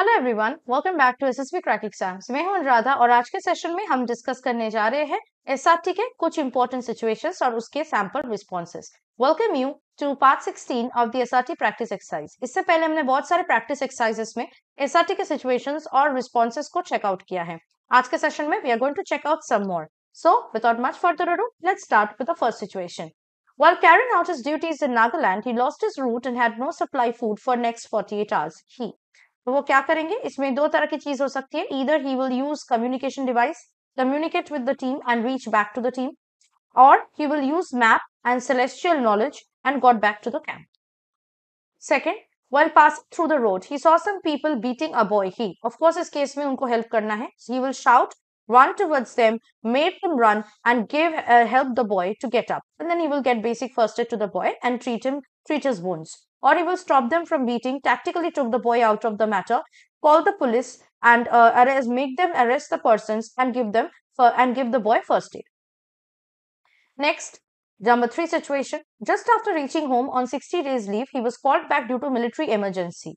Hello everyone, welcome back to SSB crack exams. मैं हूं अनुराधा और आज के सेशन में हम डिस्कस करने जा रहे हैं एसआरटी के कुछ इंपॉर्टेंट सिचुएशंस और उसके sample responses. Welcome you to part 16 of the SRT practice exercise. इससे पहले हमने बहुत सारे प्रैक्टिस एक्सरसाइजेस में एसआरटी के सिचुएशंस और रिस्पॉन्सेस को चेकआउट किया है। आज के सेशन में we are going to check out some more. So without much further ado, let's start with the first situation. While carrying out his duties in Nagaland, he lost his route and had no supply food for next 48 hours. तो वो क्या करेंगे? इसमें दो तरह की चीज हो सकती है. Either he will use communication device, communicate with the team and reach back to the team, or he will use map and celestial knowledge and got back to the camp. Second, while passing through the road, he saw some people beating a boy. He, of course, इस case में उनको help करना है. So he will shout, run towards them, make them run, and help the boy to get up. And then he will get basic first aid to the boy and treat his wounds. Or he will stop them from beating, tactically took the boy out of the matter, call the police and make them arrest the persons and give the boy first aid. Next, number 3 situation. Just after reaching home on 60 days leave, he was called back due to military emergency.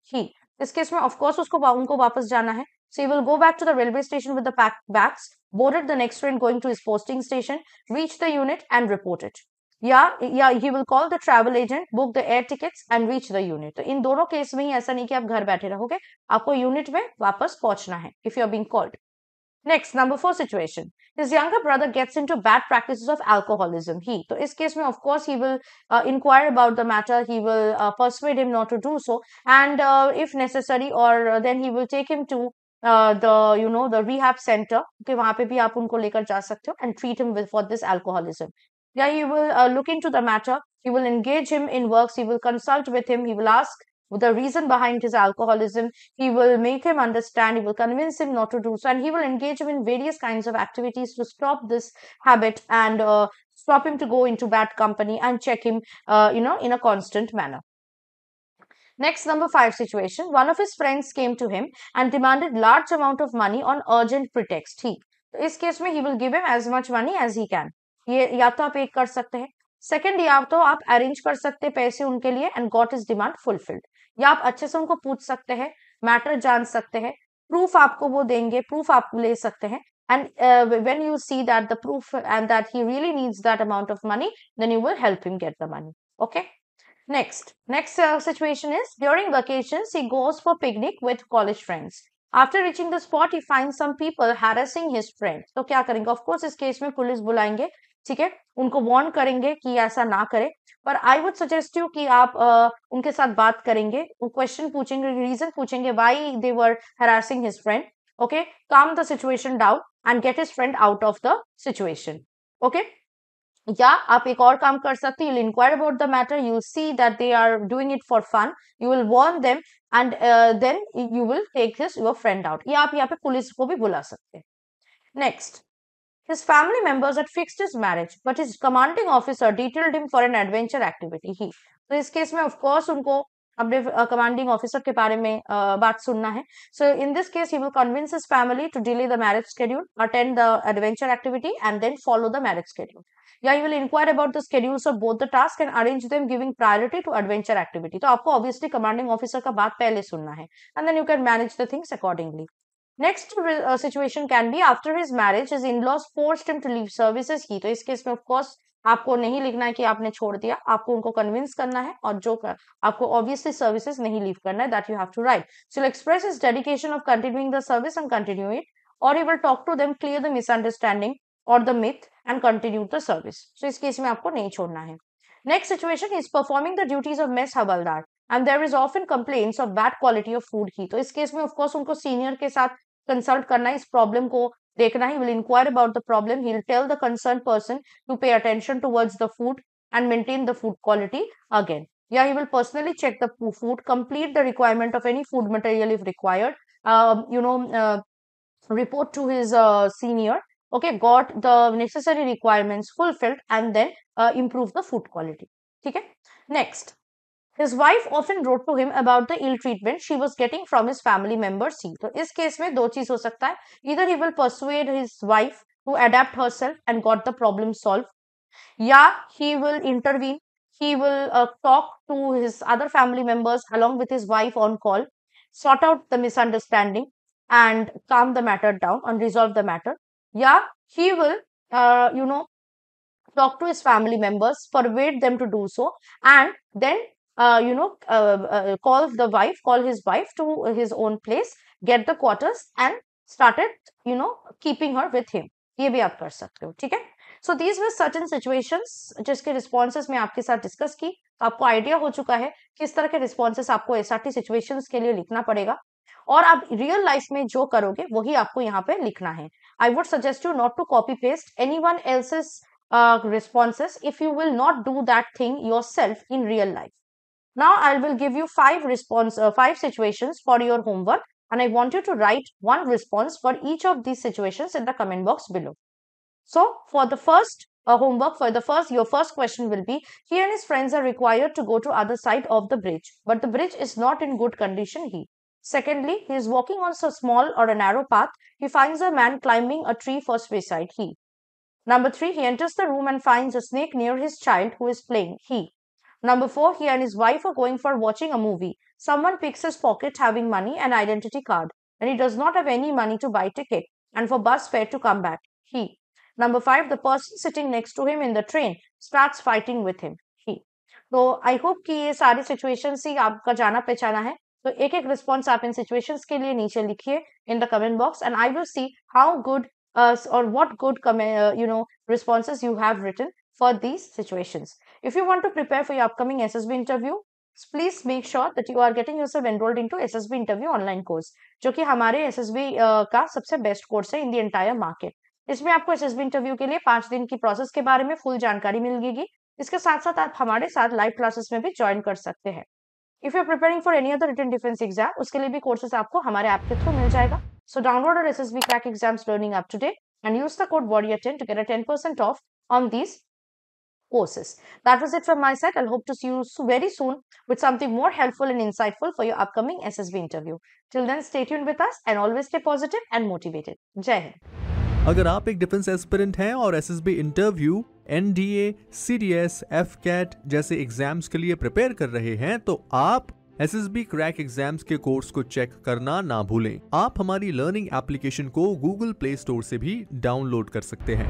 This case में of course उनको वापस जाना है. So he will go back to the railway station with the packed bags, boarded the next train going to his posting station, reach the unit and report it. Yeah, he will call the travel agent, book the air tickets and reach the unit. तो इन दोनों case में ही ऐसा नहीं कि आप घर बैठे रहोगे, आपको यूनिट में वापस पहुंचना है if you are being called. Next, number 4 situation. His younger brother gets into bad practices of alcoholism. So in case of course, he will inquire about the matter. He will persuade him not to do so, and if necessary, or then he will take him to the rehab center. Okay, वहाँ पे भी आप उनको लेकर जा सकते हो and treat him for this alcoholism. Yeah, he will look into the matter. He will engage him in works. He will consult with him. He will ask the reason behind his alcoholism. He will make him understand. He will convince him not to do so, and he will engage him in various kinds of activities to stop this habit and stop him to go into bad company and check him, in a constant manner. Next, number 5 situation. One of his friends came to him and demanded large amount of money on urgent pretext. तो इस case में he will give him as much money as he can. ये या तो आप एक कर सकते हैं. सेकेंड, या तो आप अरेंज कर सकते हैं पैसे उनके लिए and got his demand fulfilled. या आप अच्छे से उनको पूछ सकते हैं, मैटर जान सकते हैं, प्रूफ आपको वो देंगे, प्रूफ आप ले सकते हैं, and when you see that the proof and that he really needs that amount of money, then you will help him get the money. Okay. Next situation is during vacations he goes for picnic with college friends. After reaching the spot he finds some people harassing his friend. तो क्या करेंगे? Of course इस case में police बुलाएंगे, ठीक है, उनको warn करेंगे कि ऐसा ना करे. पर आई वुड सजेस्ट यू कि आप उनके साथ बात करेंगे, क्वेश्चन पूछेंगे, रीजन पूछेंगे why they were harassing his friend. Okay, calm the situation down and get his friend out of the situation. Okay. या आप एक और काम कर सकते हैं. you'll inquire about the matter, you'll see that they are doing it for fun, you will warn them and then you will take your friend out. या आप यहाँ पे पुलिस को भी बुला सकते हैं. Next, his family members had fixed his marriage, but his commanding officer detailed him for an adventure activity. तो इस केस में of course उनको अपने commanding officer के बारे में बात सुनना है. So in this case, he will convince his family to delay the marriage schedule, attend the adventure activity, and then follow the marriage schedule. Yeah, you will inquire about the schedules of both the tasks and arrange them giving priority to adventure activity. तो आपको obviously commanding officer का बात पहले सुनना है, and then you can manage the things accordingly. Next situation can be after his marriage, his in-laws forced him to leave services. तो इस case में of course आपको नहीं लिखना है कि आपने छोड़ दिया, आपको उनको कन्विंस करना है और जो आपको obviously services नहीं लीव करना है, that you have to write. So he'll express his dedication of continuing the service and continue it, or he will talk to them, clear the misunderstanding or the myth and continue the service. So इस case में आपको नहीं छोड़ना है. Next situation, he is performing the duties of mess havaldar and there is often complaints of bad quality of food. तो इस case में of course उनको senior के साथ consult करना है, इस problem को देखना है. He will inquire about the problem. He will tell the concerned person to pay attention towards the food and maintain the food quality again. Yeah, he will personally check the food, complete the requirement of any food material if required, report to his senior. Okay, got the necessary requirements fulfilled and then improve the food quality. Okay. Next, his wife often wrote to him about the ill treatment she was getting from his family members. तो इस case में दो चीज हो सकता है. Either he will persuade his wife to adapt herself and got the problem solved, या he will intervene. He will talk to his other family members along with his wife on call. sort out the misunderstanding and calm the matter down and resolve the matter. Yeah, he will, talk to his family members, persuade them to do so, and then call his wife to his own place, get the quarters, and started keeping her with him. ये भी आप कर सकते हो, ठीक है. So these were certain situations जिसके responses मैं आपके साथ डिस्कस की. आपको आइडिया हो चुका है किस तरह के रिस्पॉन्सेस आपको एसआरटी सिचुएशंस के लिए लिखना पड़ेगा, और आप रियल लाइफ में जो करोगे वही आपको यहाँ पे लिखना है. I would suggest you not to copy paste anyone else's responses if you will not do that thing yourself in real life. Now I will give you five situations for your homework, and I want you to write one response for each of these situations in the comment box below. So for the first homework, your first question will be, he and his friends are required to go to other side of the bridge, but the bridge is not in good condition. Secondly, he is walking on so small or a narrow path. He finds a man climbing a tree for suicide. Number 3, he enters the room and finds a snake near his child who is playing. Number 4, he and his wife are going for watching a movie. Someone picks his pocket having money and identity card, and he does not have any money to buy ticket and for bus fare to come back. Number 5, the person sitting next to him in the train starts fighting with him. तो I hope कि ये सारी situations ही आपका जाना पहचाना है. तो एक एक रिस्पॉन्स आप इन सिचुएशंस के लिए नीचे लिखिए in the comment box, and I will see how good or what good responses you have written for these situations. If you want to prepare for your upcoming SSB interview, please make sure that you are getting yourself enrolled into SSB interview online course, जो कि हमारे SSB का सबसे best course है in the entire market. इसमें आपको SSB interview के लिए 5 दिन की प्रोसेस के बारे में फुल जानकारी मिलेगी. इसके साथ साथ आप हमारे साथ लाइव क्लासेस में भी ज्वाइन कर सकते हैं. If you are preparing for any other written defence exam, उसके लिए भी कोर्सेज आपको हमारे ऐप के थ्रू मिल जाएगा. So download our SSB Crack Exams Learning app today and use the code WARRIOR10 to get a 10% off on these courses. That was it from my side. I'll hope to see you very soon with something more helpful and insightful for your upcoming SSB interview. Till then, stay tuned with us and always stay positive and motivated. Jai Hind. अगर आप एक defence aspirant हैं और SSB interview, NDA, CDS, FCAT जैसे exams के लिए prepare कर रहे हैं, तो आप SSB क्रैक एग्जाम्स के कोर्स को चेक करना ना भूलें. आप हमारी लर्निंग एप्लीकेशन को गूगल प्ले स्टोर से भी डाउनलोड कर सकते हैं.